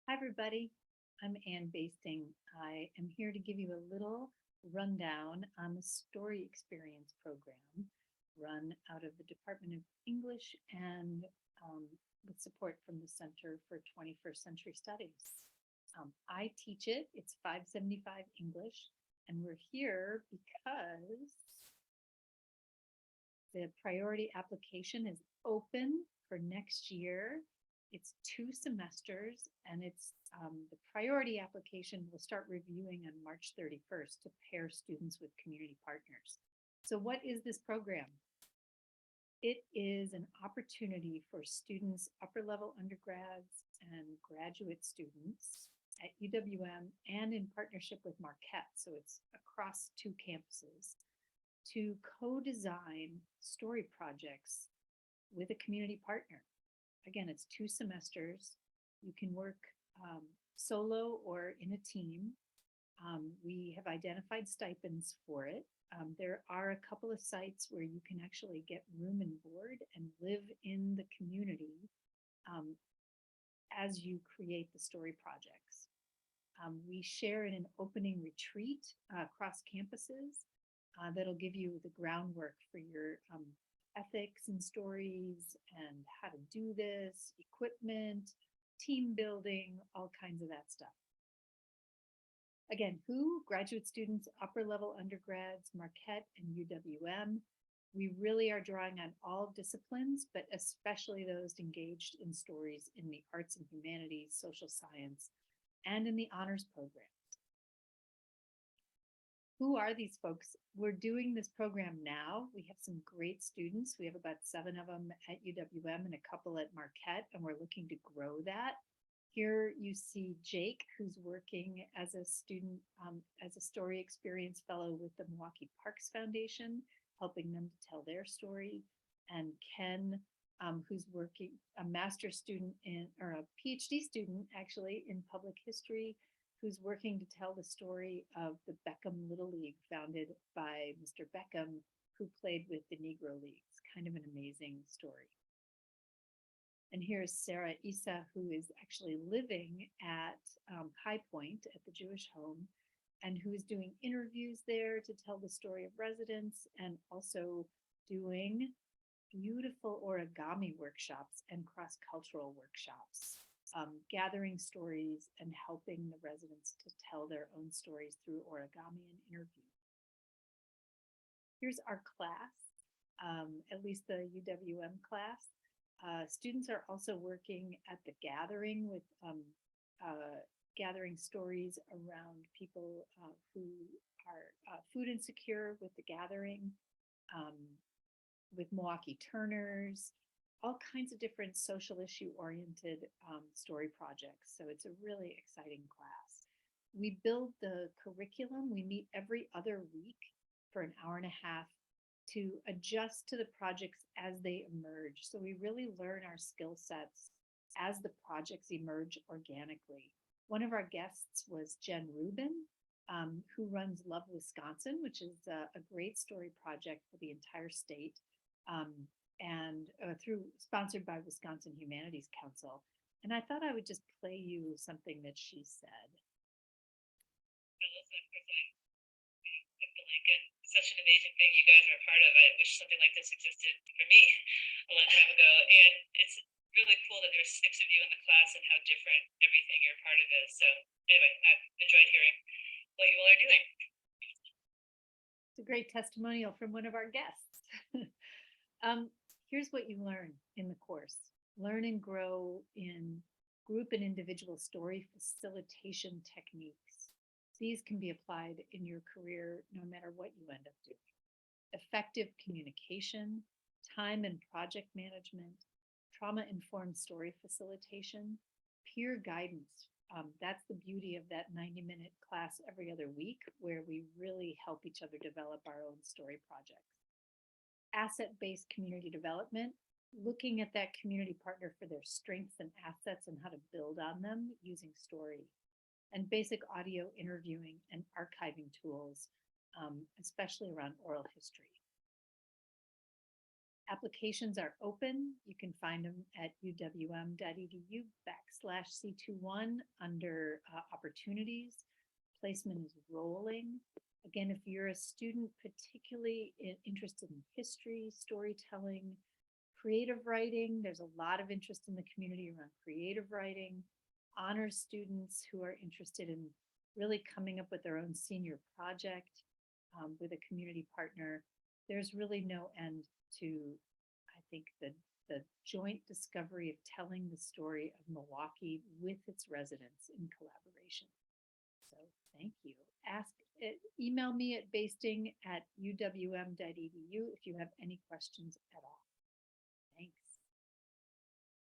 Hi, everybody. I'm Ann Basting. I am here to give you a little rundown on the Story Experience program run out of the Department of English and with support from the Center for 21st Century Studies. I teach it, it's 575 English, and we're here because the priority application is open for next year. It's 2 semesters, and it's the priority application will start reviewing on March 31st to pair students with community partners. So, what is this program? It is an opportunity for students, upper level undergrads and graduate students at UWM and in partnership with Marquette. So, it's across 2 campuses to co-design story projects with a community partner. Again, it's 2 semesters. You can work solo or in a team. We have identified stipends for it. There are a couple of sites where you can actually get room and board and live in the community as you create the story projects. We share in an opening retreat across campuses that'll give you the groundwork for your ethics and stories and how to do this, equipment, team building, all kinds of that stuff. Again, who? Graduate students, upper level undergrads, Marquette and UWM. We really are drawing on all disciplines, but especially those engaged in stories in the arts and humanities, social science, and in the honors program. Who are these folks? We're doing this program now. We have some great students. We have about 7 of them at UWM and a couple at Marquette, and we're looking to grow that. Here you see Jake, who's working as a student, as a story experience fellow with the Milwaukee Parks Foundation, helping them to tell their story. And Ken, who's working, a master's student in, or a PhD student actually in public history, who's working to tell the story of the Beckham Little League founded by Mr. Beckham, who played with the Negro Leagues. Kind of an amazing story. And here's Sarah Issa, who is actually living at High Point at the Jewish home and who is doing interviews there to tell the story of residents and also doing beautiful origami workshops and cross-cultural workshops. Gathering stories and helping the residents to tell their own stories through origami and interview. Here's our class, at least the UWM class. Students are also working at the gathering with gathering stories around people who are food insecure with the gathering, with Milwaukee Turners, all kinds of different social issue oriented story projects. So it's a really exciting class. We build the curriculum. We meet every other week for an hour and a half to adjust to the projects as they emerge. So we really learn our skill sets as the projects emerge organically. One of our guests was Jen Rubin, who runs Love Wisconsin, which is a great story project for the entire state. And through sponsored by Wisconsin Humanities Council. And I thought I would just play you something that she said. Such an amazing thing you guys are a part of. I wish something like this existed for me a long time ago. And it's really cool that there's 6 of you in the class and how different everything you're part of is. So anyway, I've enjoyed hearing what you all are doing. It's a great testimonial from one of our guests. Here's what you learn in the course. Learn and grow in group and individual story facilitation techniques. These can be applied in your career no matter what you end up doing. Effective communication, time and project management, trauma-informed story facilitation, peer guidance. That's the beauty of that 90-minute class every other week where we really help each other develop our own story projects. Asset-based community development, looking at that community partner for their strengths and assets and how to build on them using story. And basic audio interviewing and archiving tools, especially around oral history. Applications are open. You can find them at uwm.edu/C21 under opportunities. Placement is rolling. Again, if you're a student particularly interested in history, storytelling, creative writing, there's a lot of interest in the community around creative writing. Honors students who are interested in really coming up with their own senior project with a community partner. There's really no end to, I think, the joint discovery of telling the story of Milwaukee with its residents in collaboration. So thank you. Email me at basting@uwm.edu if you have any questions at all.